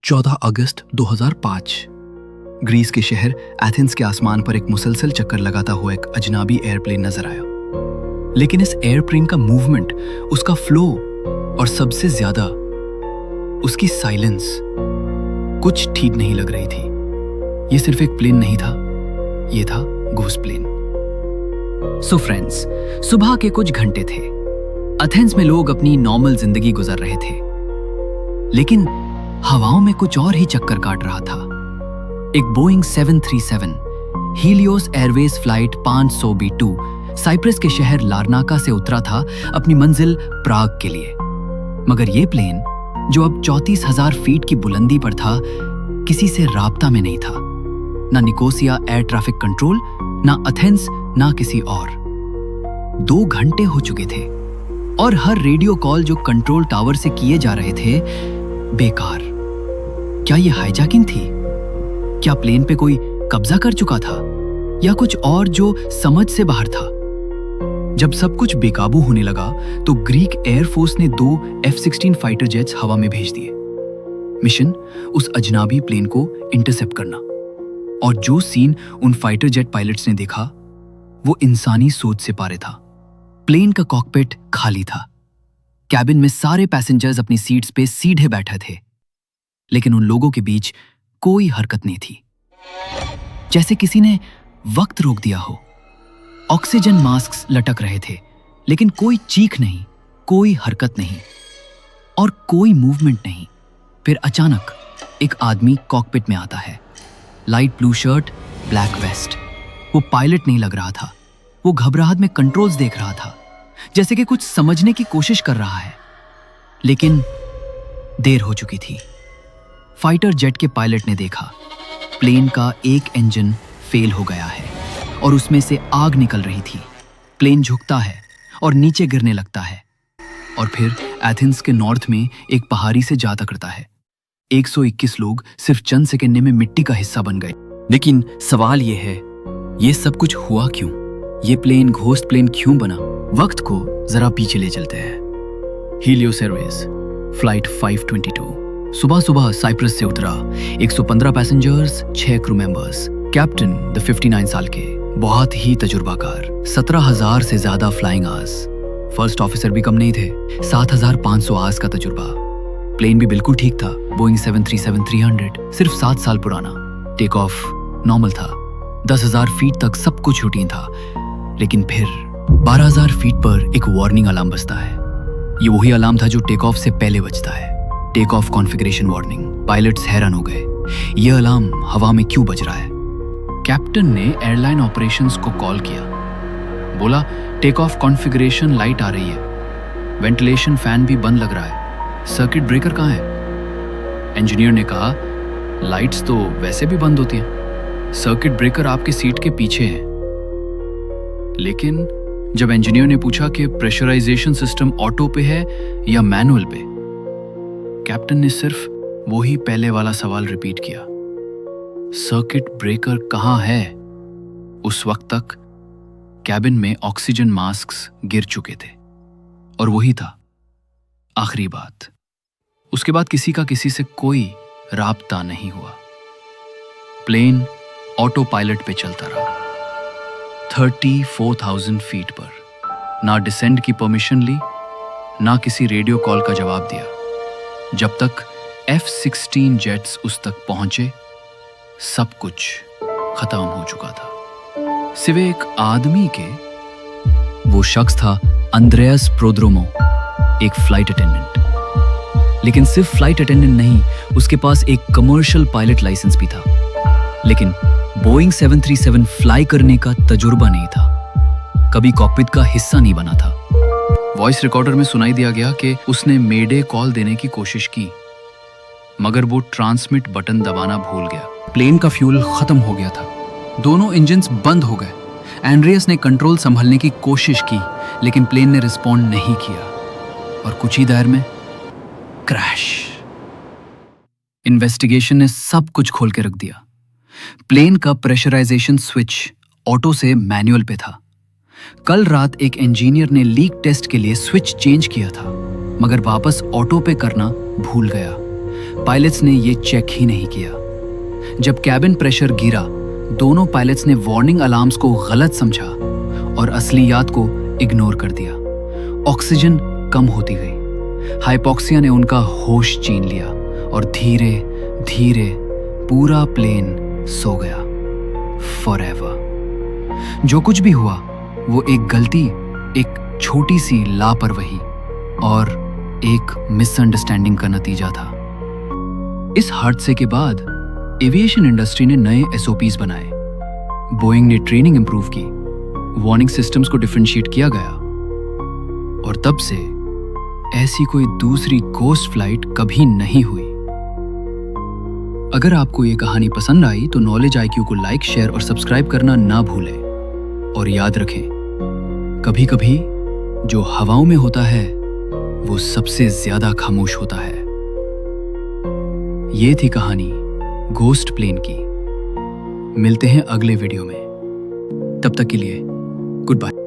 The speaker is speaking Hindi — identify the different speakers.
Speaker 1: 14 अगस्त 2005 ग्रीस के शहर एथेंस के आसमान पर एक मुसलसल चक्कर लगाता हुआ एक अजनबी एयरप्लेन नजर आया। लेकिन इस एयरप्लेन का मूवमेंट, उसका फ्लो और सबसे ज्यादा उसकी साइलेंस कुछ ठीक नहीं लग रही थी। यह सिर्फ एक प्लेन नहीं था, यह था घोस्ट प्लेन। सो फ्रेंड्स, सुबह के कुछ घंटे थे। एथेंस में लोग अपनी नॉर्मल जिंदगी गुजार रहे थे, लेकिन हवाओं में कुछ और ही चक्कर काट रहा था। एक Boeing 737 Helios Airways flight 500 B2 Cyprus के शहर लारनाका से उतरा था अपनी मंजिल प्राग के लिए। मगर यह प्लेन, जो अब 34,000 फीट की बुलंदी पर था, किसी से राब्ता में नहीं था। ना निकोसिया एयर ट्रैफिक कंट्रोल, ना एथेंस, ना किसी और। 2 घंटे हो चुके थे और हर रेडियो कॉल जो कंट्रोल टावर से किए जा रहे थे, बेकार। क्या यह हाईजैकिंग थी? क्या प्लेन पे कोई कब्जा कर चुका था, या कुछ और जो समझ से बाहर था? जब सब कुछ बेकाबू होने लगा तो ग्रीक एयरफोर्स ने 2 F-16 फाइटर जेट्स हवा में भेज दिए। मिशन उस अजनबी प्लेन को इंटरसेप्ट करना। और जो सीन उन फाइटर जेट पायलट्स ने देखा, वो इंसानी सोच से पारे था। प्लेन का कॉकपिट खाली था। कैबिन में सारे पैसेंजर्स अपनी सीट्स पे सीधे बैठे थे, लेकिन उन लोगों के बीच कोई हरकत नहीं थी, जैसे किसी ने वक्त रोक दिया हो। ऑक्सीजन मास्क लटक रहे थे, लेकिन कोई चीख नहीं, कोई हरकत नहीं और कोई मूवमेंट नहीं। फिर अचानक एक आदमी कॉकपिट में आता है। Light blue shirt, black vest. वो पायलट नहीं लग रहा था। वो घबराहट में कंट्रोल्स देख रहा था, जैसे कि कुछ समझने की कोशिश कर रहा है। लेकिन देर हो चुकी थी। फाइटर जेट के पायलट ने देखा प्लेन का एक इंजन फेल हो गया है और उसमें से आग निकल रही थी। प्लेन झुकता है और नीचे गिरने लगता है और फिर एथेंस के नॉर्थ में एक पहाड़ी से जा टकराता है। 121 लोग सिर्फ चंद सेकंड में मिट्टी का हिस्सा बन गए। लेकिन सवाल यह है, ये सब कुछ हुआ क्यों? ये प्लेन घोस्ट प्लेन क्यों बना? वक्त को जरा पीछे ले चलते हैं। हीलियोस एयरवेज फ्लाइट 522 सुबह सुबह साइप्रस से उतरा। 115 passengers, 6 crew members. Captain the 59 साल के, बहुत ही तजुर्बाकार। 17,000 से ज्यादा फ्लाइंग आवर्स। फर्स्ट ऑफिसर भी कम नहीं थे। 7,500 आवर्स का तजुर्बा। प्लेन भी बिल्कुल ठीक था। बोइंग 737-300, सिर्फ 7 साल पुराना। टेक ऑफ नॉर्मल था। 10,000 फीट तक सब कुछ रूटीन था। लेकिन फिर 12,000 फीट पर एक वार्निंग अलार्म बजता है। ये वही अलार्म था जो टेक ऑफ से पहले बजता है। Take off configuration warning. Pilots हैरान हो गए, यह अलार्म हवा में क्यों बज रहा है? कैप्टन ने एयरलाइन ऑपरेशंस को कॉल किया। बोला, टेक ऑफ कॉन्फ़िगरेशन लाइट आ रही है, वेंटिलेशन फैन भी बंद लग रहा है, सर्किट ब्रेकर कहाँ है? इंजीनियर ने कहा, लाइट्स तो वैसे भी बंद होती हैं, सर्किट ब्रेकर आपके सीट के पीछे है। लेकिन जब इंजीनियर ने पूछा कि प्रेशराइजेशन सिस्टम ऑटो पे है या मैनुअल पे, कैप्टन ने सिर्फ वही पहले वाला सवाल रिपीट किया, सर्किट ब्रेकर कहाँ है? उस वक्त तक कैबिन में ऑक्सीजन मास्क्स गिर चुके थे और वही था आखिरी बात। उसके बाद किसी का किसी से कोई राब्ता नहीं हुआ। प्लेन ऑटो पायलट पे चलता रहा। 34,000 फीट पर। ना डिसेंड की परमिशन ली, ना किसी रेडियो कॉल का जवाब दिया। जब तक F-16 जेट्स उस तक पहुंचे, सब कुछ खत्म हो चुका था, सिवाय एक आदमी के। वो शख्स था अंद्रेयास प्रोद्रोमो, एक फ्लाइट अटेंडेंट। लेकिन सिर्फ फ्लाइट अटेंडेंट नहीं, उसके पास एक कमर्शियल पायलट लाइसेंस भी था। लेकिन बोइंग 737 फ्लाई करने का तजुर्बा नहीं था, कभी कॉकपिट का हिस्सा नहीं बना था। वॉइस रिकॉर्डर में सुनाई दिया गया कि उसने मेडे कॉल देने की कोशिश की, मगर वो ट्रांसमिट बटन दबाना भूल गया। प्लेन का फ्यूल खत्म हो गया था। दोनों इंजन्स बंद हो गए। एंड्रियस ने कंट्रोल संभालने की कोशिश की, लेकिन प्लेन ने रिस्पॉन्ड नहीं किया और कुछ ही देर में क्रैश। इन्वेस्टिगेशन ने सब कुछ खोल के रख दिया। प्लेन का प्रेशराइजेशन स्विच ऑटो से मैनुअल पे था। कल रात एक इंजीनियर ने लीक टेस्ट के लिए स्विच चेंज किया था, मगर वापस ऑटो पे करना भूल गया। पायलट्स ने ये चेक ही नहीं किया। जब कैबिन प्रेशर गिरा, दोनों पायलट्स ने वार्निंग अलार्म्स को गलत समझा और असलियात को इग्नोर कर दिया। ऑक्सीजन कम होती गई। हाइपोक्सिया ने उनका होश छीन लिया और धीरे धीरे पूरा प्लेन सो गया फॉरएवर। जो कुछ भी हुआ वो एक गलती, एक छोटी सी लापरवाही और एक मिसअंडरस्टैंडिंग का नतीजा था। इस हादसे के बाद एविएशन इंडस्ट्री ने नए एसओपीज बनाए। बोइंग ने ट्रेनिंग इंप्रूव की, वार्निंग सिस्टम्स को डिफरेंशिएट किया गया और तब से ऐसी कोई दूसरी गोस्ट फ्लाइट कभी नहीं हुई। अगर आपको ये कहानी पसंद आई तो नॉलेज आईक्यू को लाइक, शेयर और सब्सक्राइब करना ना भूलें। और याद रखें, कभी कभी जो हवाओं में होता है वो सबसे ज्यादा खामोश होता है। ये थी कहानी गोस्ट प्लेन की। मिलते हैं अगले वीडियो में। तब तक के लिए गुड बाय।